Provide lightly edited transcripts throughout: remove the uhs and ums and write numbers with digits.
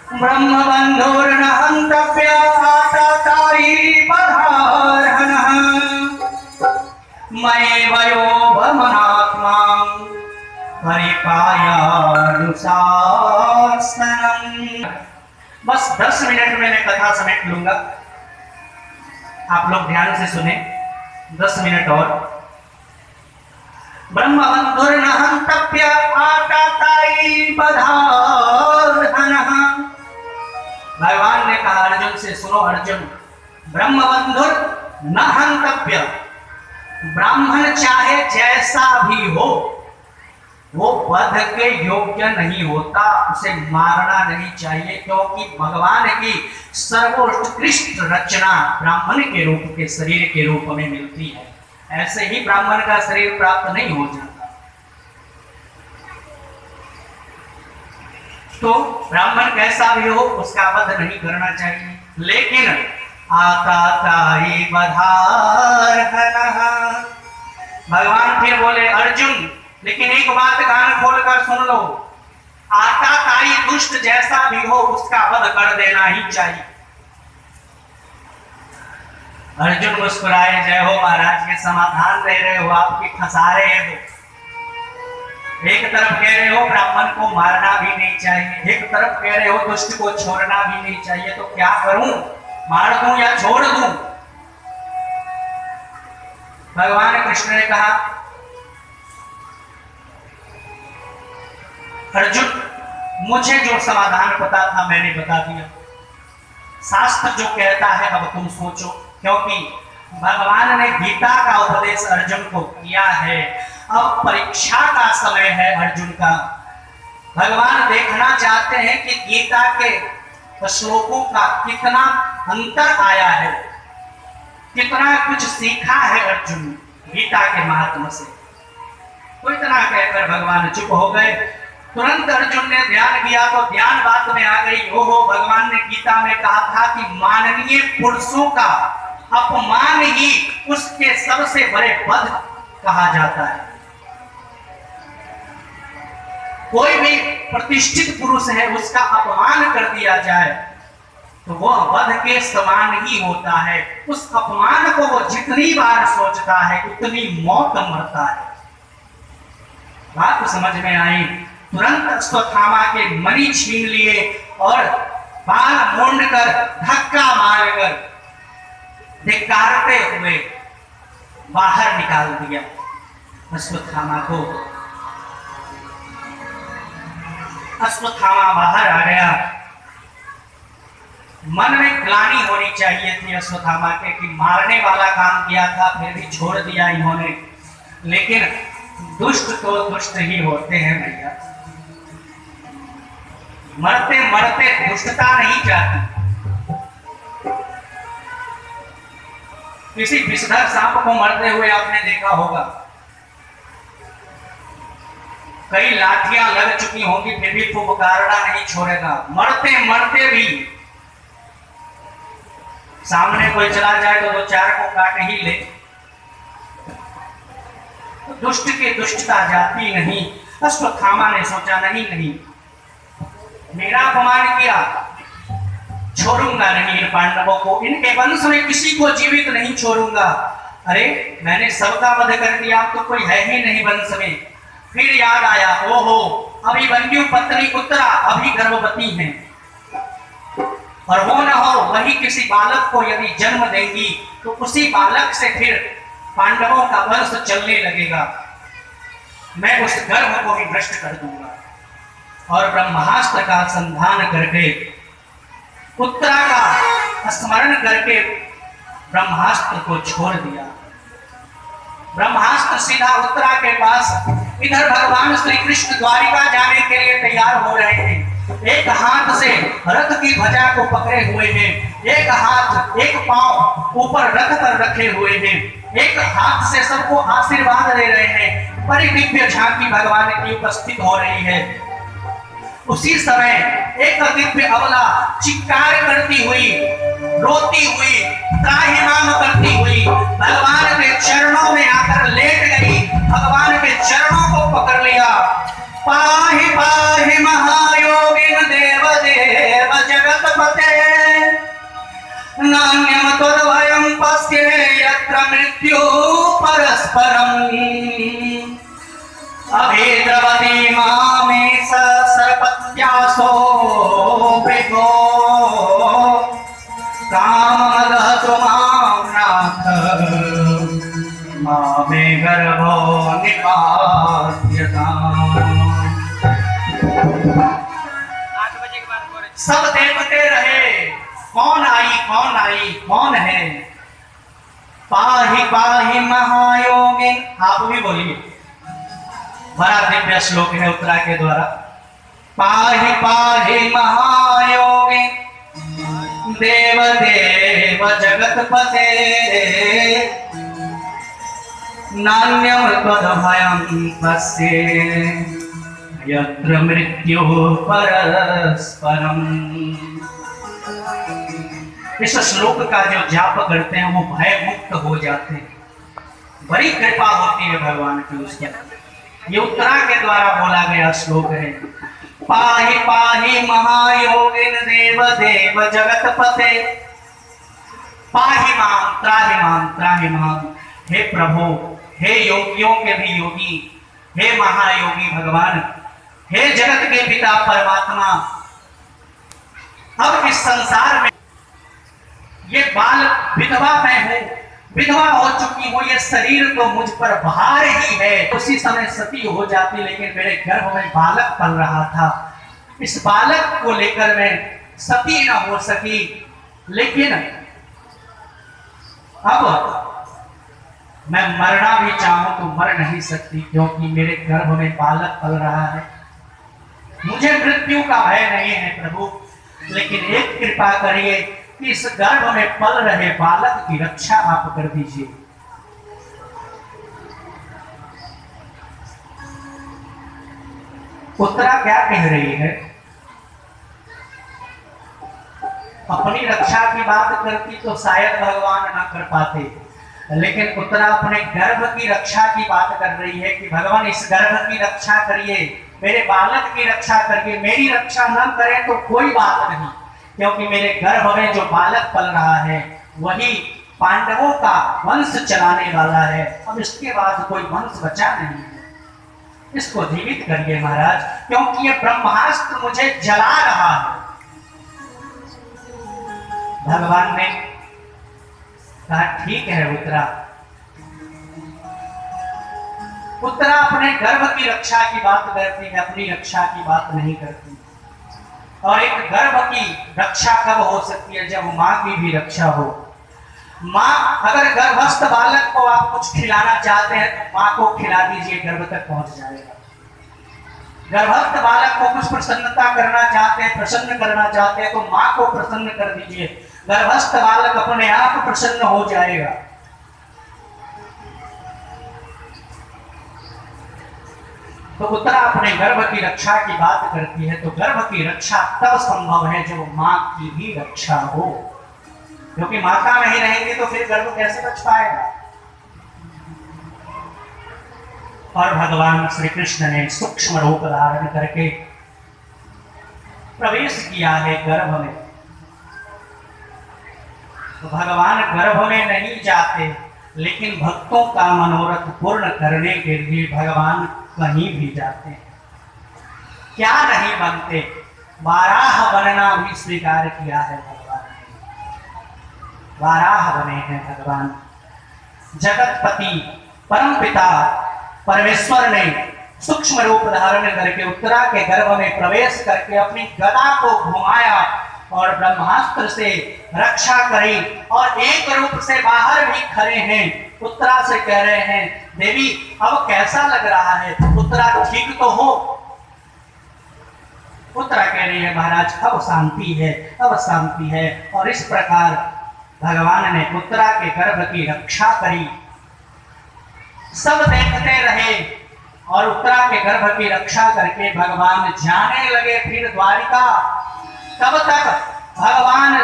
ब्रह्मबंधुर्न हन्तव्य आततायी बधार्हणः मयैवयो भमनात्मा परिपायानुशासनम्। बस 10 मिनट में मैं कथा समेट लूंगा, आप लोग ध्यान से सुने। 10 मिनट और। ब्रह्मबंधुर्न हन्तव्य आततायी बधार्हणः। भगवान ने कहा अर्जुन से, सुनो अर्जुन, ब्रह्मबंधुर न हन्तव्य, ब्राह्मण चाहे जैसा भी हो वो वध के योग्य नहीं होता, उसे मारना नहीं चाहिए, क्योंकि भगवान की सर्वोत्कृष्ट रचना ब्राह्मण के रूप के शरीर के रूप में मिलती है। ऐसे ही ब्राह्मण का शरीर प्राप्त नहीं हो जाता। तो ब्राह्मण कैसा भी हो उसका वध नहीं करना चाहिए। लेकिन आततायी बधार्हणः। भगवान फिर बोले अर्जुन, लेकिन एक बात कान खोलकर सुन लो, आततायी दुष्ट जैसा भी हो उसका वध कर देना ही चाहिए। अर्जुन मुस्कुराए, जय हो महाराज के समाधान दे रहे हो, आपकी फंसा रहे हो। एक तरफ कह रहे हो ब्राह्मण को मारना भी नहीं चाहिए, एक तरफ कह रहे हो दुष्ट को छोड़ना भी नहीं चाहिए, तो क्या करूं, मार दूं या छोड़ दूं? भगवान कृष्ण ने कहा अर्जुन, मुझे जो समाधान पता था मैंने बता दिया, शास्त्र जो कहता है अब तुम सोचो, क्योंकि भगवान ने गीता का उपदेश अर्जुन को किया है। अब परीक्षा का समय है अर्जुन का। भगवान देखना चाहते हैं कि गीता के श्लोकों का कितना अंतर आया है, कितना कुछ सीखा है अर्जुन गीता के महात्मा से। तो इतना कहकर भगवान चुप हो गए। तुरंत अर्जुन ने ध्यान किया तो ध्यान बात में आ गई, ओहो, भगवान ने गीता में कहा था कि माननीय पुरुषों का अपमान ही उसके सबसे बड़े वध कहा जाता है। कोई भी प्रतिष्ठित पुरुष है उसका अपमान कर दिया जाए तो वह वध के समान ही होता है। उस अपमान को वो जितनी बार सोचता है उतनी मौत मरता है। बात समझ में आई। तुरंत अश्वत्थामा के मणि छीन लिए और बाल मोड़ कर धक्का मारकर धिक्कारते हुए बाहर निकाल दिया अश्वत्थामा को। अश्वत्थामा बाहर आ गया। मन में ग्लानि होनी चाहिए थी अश्वत्थामा के कि मारने वाला काम किया था फिर भी छोड़ दिया इन्होंने। लेकिन दुष्ट तो दुष्ट ही होते हैं भैया, मरते मरते दुष्टता नहीं जाती। किसी विषधर सांप को मरते हुए आपने देखा होगा, कई लाठियां लग चुकी होंगी फिर भी फुफकारना नहीं छोड़ेगा। मरते मरते भी सामने कोई चला जाए तो 2-4 को काट ही ले। दुष्ट की दुष्टता जाती नहीं। अश्वत्थामा ने सोचा नहीं, मेरा अपमान किया, छोड़ूंगा नहीं इन पांडवों को, इनके वंश में किसी को जीवित नहीं छोड़ूंगा। अरे मैंने सबका वध कर दिया, तो कोई है ही नहीं वंश में। फिर याद आया, ओहो, अभिमन्यु पत्नी उत्तरा अभी गर्भवती हैं, और वो न हो वही किसी बालक को यदि जन्म देंगी तो उसी बालक से फिर पांडवों का वंश चलने लगेगा। मैं उस गर्भ को भी नष्ट कर दूंगा। और ब्रह्मास्त्र का संधान करके उत्तरा का स्मरण करके ब्रह्मास्त्र को छोड़ दिया। ब्रह्मास्त्र सीधा उत्तरा के पास। इधर भगवान श्री कृष्ण द्वारिका जाने के लिए तैयार हो रहे हैं। एक हाथ से रथ की ध्वजा को पकड़े हुए हैं, एक पांव ऊपर रथ पर रखे हुए हैं, एक हाथ से सबको आशीर्वाद दे रहे हैं। बड़ी दिव्य झांकी भगवान की उपस्थित हो रही है। उसी समय एक दिव्य अबला चित्कार करती हुई, रोती हुई, त्राहिमाम करती हुई भगवान के चरणों में आकर लेट गई। भगवान के चरणों को पकड़ लिया। पाहि पाहि महायोगिन देव देव जगत्पते नान्यं तद्भयं पश्ये यत्र मृत्यु परस्परम् अभेद्रवती मामेष सर्पत्यासो मृगो कामदहतु मां नाथ मामे गर्भो निपात्यताम्। सब देखते रहे कौन आई कौन है। पाहि पाहि महायोगी, आप भी बोलिए, बड़ा दिव्य श्लोक है उत्तरा के द्वारा। पाहि पाहि महायोगी देव देव जगत्पते नान्यं तद्भयं पश्ये यत्र मृत्यु परस्परम्। इस श्लोक का जो जाप करते हैं वो भय मुक्त हो जाते हैं। बड़ी कृपा होती है भगवान की उसके। ये उत्तरा के द्वारा बोला गया श्लोक है। पाहि पाहि महायोगिन देव देव जगत्पते पाहि मां त्राहि मां। हे प्रभु, हे योगियों के भी योगी, हे महायोगी भगवान, हे जगत के पिता परमात्मा, अब इस संसार में ये बाल विधवा मैं हूं, विधवा हो चुकी हूं, ये शरीर तो मुझ पर भार ही है। उसी समय सती हो जाती, लेकिन मेरे गर्भ में बालक पल रहा था। इस बालक को लेकर मैं सती न हो सकी, लेकिन अब मैं मरना भी चाहूं तो मर नहीं सकती, क्योंकि मेरे गर्भ में बालक पल रहा है। मुझे मृत्यु का भय नहीं है प्रभु, लेकिन एक कृपा करिए कि इस गर्भ में पल रहे बालक की रक्षा आप कर दीजिए। उत्तरा क्या कह रही है? अपनी रक्षा की बात करती तो शायद भगवान ना कर पाते, लेकिन उत्तरा अपने गर्भ की रक्षा की बात कर रही है कि भगवान इस गर्भ की रक्षा करिए, मेरे बालक की रक्षा करिए। मेरी रक्षा न करें तो कोई बात नहीं, क्योंकि मेरे गर्भ में जो बालक पल रहा है वही पांडवों का वंश चलाने वाला है। अब इसके बाद कोई वंश बचा नहीं है, इसको जीवित करिए महाराज, क्योंकि ये ब्रह्मास्त्र मुझे जला रहा है। भगवान ने कहा ठीक है उत्तरा। उत्तरा अपने गर्भ की रक्षा की बात करती है, अपनी रक्षा की बात नहीं करती। और एक गर्भ की रक्षा कब हो सकती है? जब माँ की भी रक्षा हो। माँ, अगर गर्भस्थ बालक को आप कुछ खिलाना चाहते हैं तो माँ को खिला दीजिए, गर्भ तक पहुंच जाएगा। गर्भस्थ बालक को कुछ प्रसन्नता करना चाहते हैं, प्रसन्न करना चाहते हैं तो माँ को प्रसन्न कर दीजिए, गर्भस्थ बालक अपने आप प्रसन्न हो जाएगा। तो उत्तरा अपने गर्भ की रक्षा की बात करती है, तो गर्भ की रक्षा तब संभव है जब माँ की भी रक्षा हो, क्योंकि माता नहीं रहेंगे तो फिर गर्भ कैसे बच पाएगा। और भगवान श्री कृष्ण ने सूक्ष्म रूप धारण करके प्रवेश किया है गर्भ में। तो भगवान गर्भ में नहीं जाते, लेकिन भक्तों का मनोरथ पूर्ण करने के लिए भगवान कहीं भी जाते हैं। क्या नहीं बनते, वाराह बनना भी स्वीकार किया है भगवान ने। वाराह बने हैं भगवान। जगतपति परमपिता परमेश्वर ने सूक्ष्म रूप धारण करके उत्तरा के गर्भ में प्रवेश करके अपनी गदा को घुमाया और ब्रह्मास्त्र से रक्षा करी, और एक रूप से बाहर भी खड़े हैं। उत्तरा से कह रहे हैं देवी अब कैसा लग रहा है? उत्तरा ठीक तो हो? उत्तरा कह रही है महाराज अब शांति है, अब शांति है। और इस प्रकार भगवान ने उत्तरा के गर्भ की रक्षा करी। सब देखते रहे और उत्तरा के गर्भ की रक्षा करके भगवान जाने लगे फिर द्वारिका। तब तक भगवान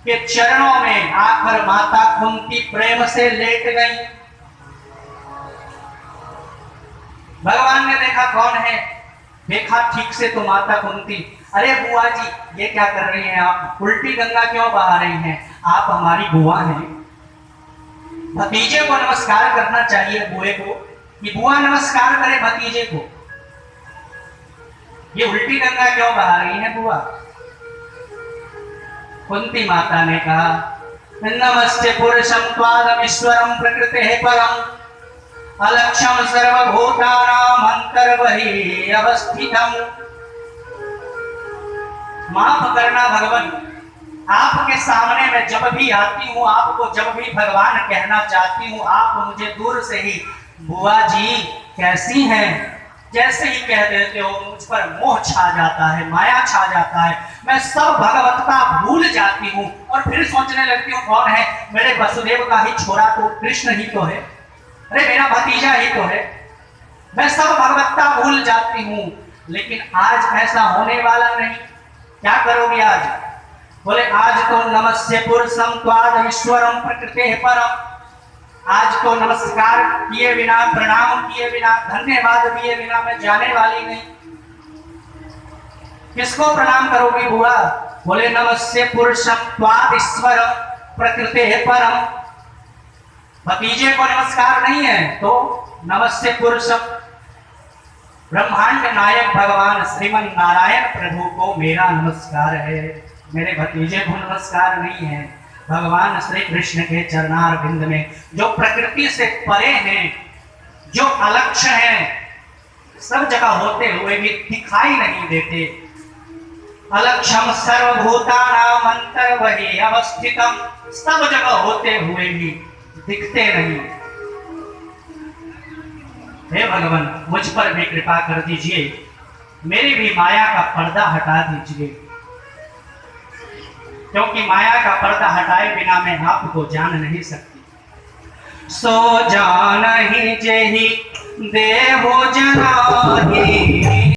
के चरणों में आकर माता कुंती प्रेम से लेट गई। भगवान ने देखा कौन है, देखा ठीक से तो माता कुंती। अरे बुआ जी, ये क्या कर रही हैं आप? उल्टी गंगा क्यों बहा रही हैं? आप हमारी बुआ हैं। भतीजे को नमस्कार करना चाहिए बुए को, कि बुआ नमस्कार करे भतीजे को। ये उल्टी गंगा क्यों बहा रही है बुआ? कुंती माता ने कहा, नमस्ते पुरुषम त्वादमीश्वरम प्रकृते परम अलक्ष्यम सर्वभूतानाम अंतर्बहि अवस्थितम। माफ करना भगवान, आपके सामने मैं जब भी आती हूँ, आपको जब भी भगवान कहना चाहती हूँ, आप मुझे दूर से ही बुआ जी कैसी हैं जैसे ही कह देते हो, मुझ पर मोह छा जाता है, माया छा जाता है। मैं सब भगवत्ता भूल जाती हूँ और फिर सोचने लगती हूँ कौन है? मेरे वसुदेव का ही छोरा तो कृष्ण ही तो है, अरे मेरा भतीजा ही तो है। मैं सब भगवत्ता भूल जाती हूँ, लेकिन आज ऐसा होने वाला नहीं। क्या करोगे आज? बोले आज तो नमस्ते पुरुषम त्वादमीश्वरम प्रकृते परम। आज तो नमस्कार किए बिना, प्रणाम किए बिना, धन्यवाद दिए बिना मैं जाने वाली नहीं। किसको प्रणाम करोगी बुआ? बोले नमस्ते पुरुषम त्वादीश्वरम प्रकृते परम। भतीजे को नमस्कार नहीं है तो नमस्ते पुरुषम ब्रह्मांड नायक भगवान श्रीमन नारायण प्रभु को मेरा नमस्कार है, मेरे भतीजे को नमस्कार नहीं है। भगवान श्री कृष्ण के चरणारविंद में जो प्रकृति से परे हैं, जो अलक्ष्य हैं, सब जगह होते हुए भी दिखाई नहीं देते। अलक्ष्यम सर्वभूतानाम अंतर्बहि अवस्थितम, सब जगह होते हुए भी दिखते नहीं। हे भगवान, मुझ पर भी कृपा कर दीजिए, मेरी भी माया का पर्दा हटा दीजिए, क्योंकि माया का पर्दा हटाए बिना मैं आपको जान नहीं सकती। सो जान ही जेहि देहो जनाहि